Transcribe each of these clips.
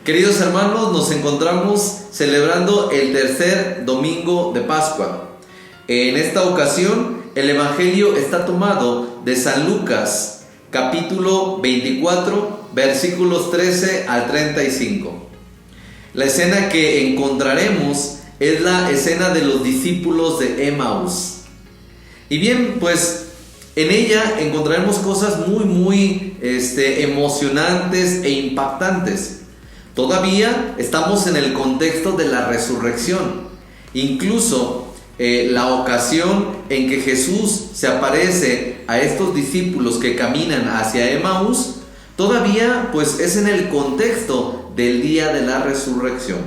Queridos hermanos, nos encontramos celebrando el tercer domingo de Pascua. En esta ocasión, el Evangelio está tomado de San Lucas, capítulo 24, versículos 13 al 35. La escena que encontraremos es la escena de los discípulos de Emaús. Y bien, pues en ella encontraremos cosas muy emocionantes e impactantes. Todavía estamos en el contexto de la resurrección. Incluso la ocasión en que Jesús se aparece a estos discípulos que caminan hacia Emaús, todavía pues es en el contexto del día de la resurrección.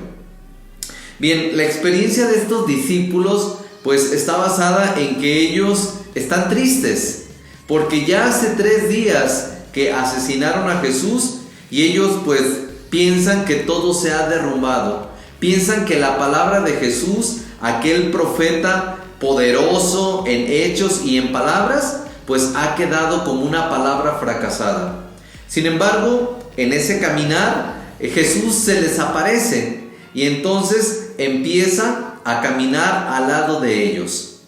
Bien, la experiencia de estos discípulos pues está basada en que ellos están tristes, porque ya hace 3 días que asesinaron a Jesús y ellos pues piensan que todo se ha derrumbado. Piensan que la palabra de Jesús, aquel profeta poderoso en hechos y en palabras, pues ha quedado como una palabra fracasada. Sin embargo, en ese caminar, Jesús se les aparece y entonces empieza a caminar al lado de ellos.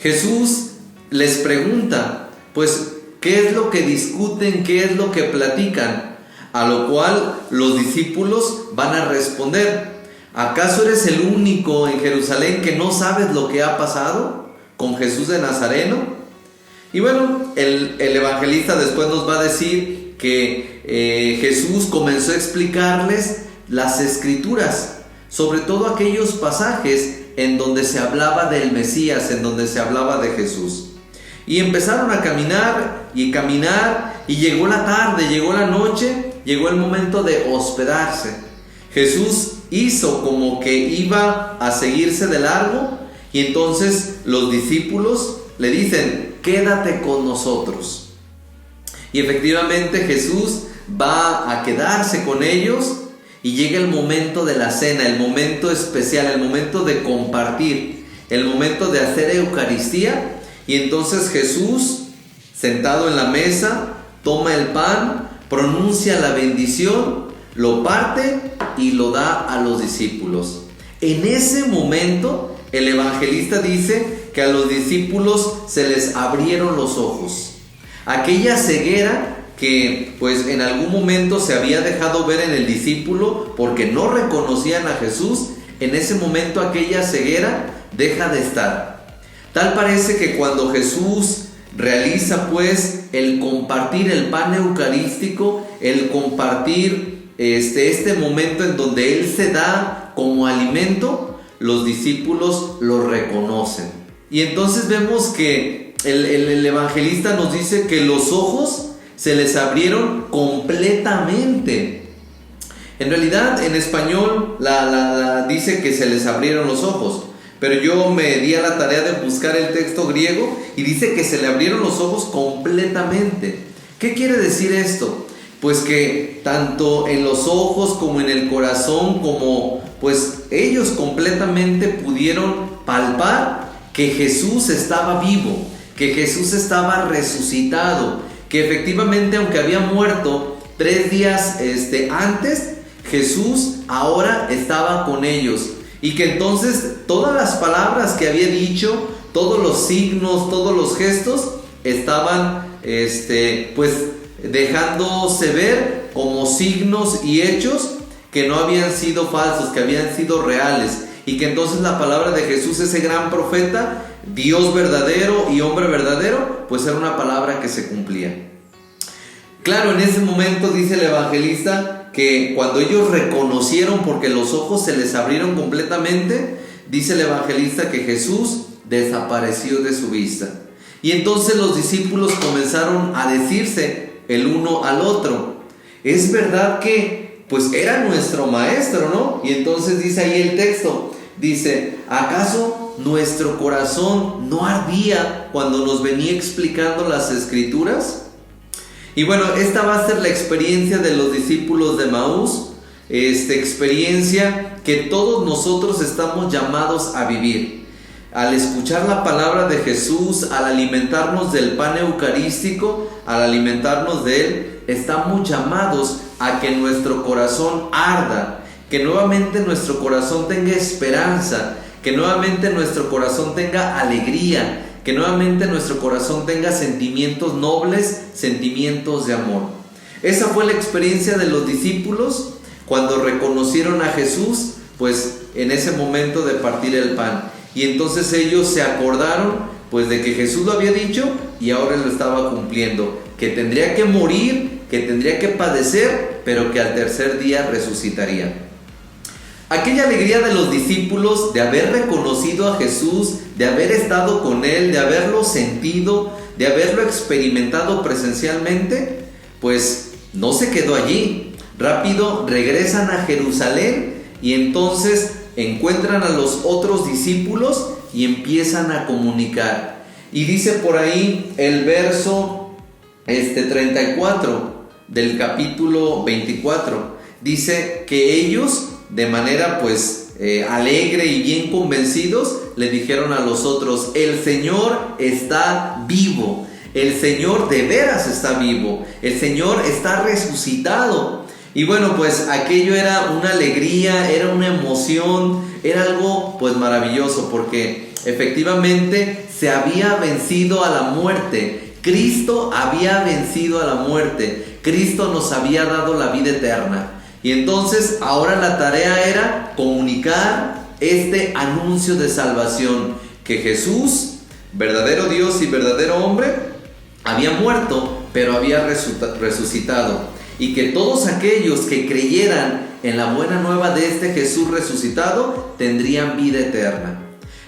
Jesús les pregunta, pues, ¿qué es lo que discuten? ¿Qué es lo que platican? A lo cual los discípulos van a responder: ¿acaso eres el único en Jerusalén que no sabes lo que ha pasado con Jesús de Nazareno? Y bueno, el evangelista después nos va a decir que Jesús comenzó a explicarles las escrituras, sobre todo aquellos pasajes en donde se hablaba del Mesías, en donde se hablaba de Jesús. Y empezaron a caminar y caminar, y llegó la tarde, llegó la noche, llegó el momento de hospedarse. Jesús hizo como que iba a seguirse de largo, y entonces los discípulos le dicen: quédate con nosotros. Y efectivamente Jesús va a quedarse con ellos, y llega el momento de la cena, el momento especial, el momento de compartir, el momento de hacer Eucaristía. Y entonces Jesús, sentado en la mesa, toma el pan, pronuncia la bendición, lo parte y lo da a los discípulos. En ese momento, el evangelista dice que a los discípulos se les abrieron los ojos. Aquella ceguera que pues en algún momento se había dejado ver en el discípulo porque no reconocían a Jesús, en ese momento aquella ceguera deja de estar. Tal parece que cuando Jesús realiza pues el compartir el pan eucarístico, el compartir este momento en donde Él se da como alimento, los discípulos lo reconocen. Y entonces vemos que el evangelista nos dice que los ojos se les abrieron completamente. En realidad en español dice que se les abrieron los ojos, pero yo me di a la tarea de buscar el texto griego y dice que se le abrieron los ojos completamente. ¿Qué quiere decir esto? Pues que tanto en los ojos como en el corazón, como pues ellos completamente pudieron palpar que Jesús estaba vivo, que Jesús estaba resucitado, que efectivamente aunque había muerto 3 días antes, Jesús ahora estaba con ellos. Y que entonces todas las palabras que había dicho, todos los signos, todos los gestos estaban pues dejándose ver como signos y hechos que no habían sido falsos, que habían sido reales. Y que entonces la palabra de Jesús, ese gran profeta, Dios verdadero y hombre verdadero, pues era una palabra que se cumplía. Claro, en ese momento dice el evangelista que cuando ellos reconocieron, porque los ojos se les abrieron completamente, dice el evangelista que Jesús desapareció de su vista. Y entonces los discípulos comenzaron a decirse el uno al otro: es verdad que pues era nuestro maestro, ¿no? Y entonces dice ahí el texto, dice: ¿acaso nuestro corazón no ardía cuando nos venía explicando las escrituras? Y bueno, esta va a ser la experiencia de los discípulos de Emaús, experiencia que todos nosotros estamos llamados a vivir. Al escuchar la palabra de Jesús, al alimentarnos del pan eucarístico, al alimentarnos de Él, estamos llamados a que nuestro corazón arda, que nuevamente nuestro corazón tenga esperanza, que nuevamente nuestro corazón tenga alegría, que nuevamente nuestro corazón tenga sentimientos nobles, sentimientos de amor. Esa fue la experiencia de los discípulos cuando reconocieron a Jesús, pues en ese momento de partir el pan. Y entonces ellos se acordaron pues de que Jesús lo había dicho y ahora lo estaba cumpliendo, que tendría que morir, que tendría que padecer, pero que al tercer día resucitaría. Aquella alegría de los discípulos de haber reconocido a Jesús, de haber estado con Él, de haberlo sentido, de haberlo experimentado presencialmente, pues no se quedó allí. Rápido regresan a Jerusalén y entonces encuentran a los otros discípulos y empiezan a comunicar. Y dice por ahí el verso 34 del capítulo 24, dice que ellos de manera pues alegre y bien convencidos le dijeron a los otros: el Señor está vivo, el Señor de veras está vivo, el Señor está resucitado. Y bueno, pues aquello era una alegría, era una emoción, era algo pues maravilloso, porque efectivamente se había vencido a la muerte. Cristo había vencido a la muerte. Cristo nos había dado la vida eterna. Y entonces ahora la tarea era comunicar este anuncio de salvación, que Jesús, verdadero Dios y verdadero hombre, había muerto, pero había resucitado. Y que todos aquellos que creyeran en la buena nueva de este Jesús resucitado tendrían vida eterna.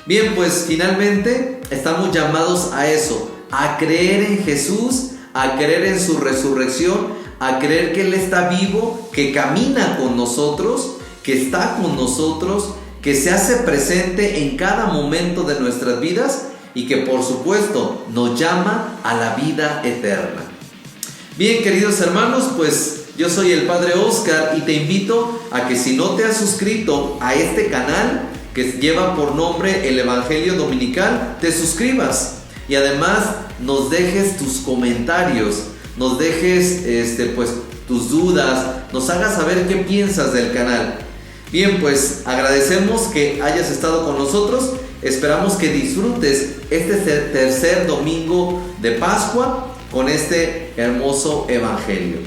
Bien, pues finalmente estamos llamados a eso, a creer en Jesús, a creer en su resurrección, a creer que Él está vivo, que camina con nosotros, que está con nosotros, que se hace presente en cada momento de nuestras vidas y que por supuesto nos llama a la vida eterna. Bien, queridos hermanos, pues yo soy el Padre Oscar y te invito a que si no te has suscrito a este canal que lleva por nombre El Evangelio Dominical, te suscribas y además nos dejes tus comentarios, nos dejes pues tus dudas, nos hagas saber qué piensas del canal. Bien, pues agradecemos que hayas estado con nosotros, esperamos que disfrutes este tercer domingo de Pascua con este hermoso evangelio.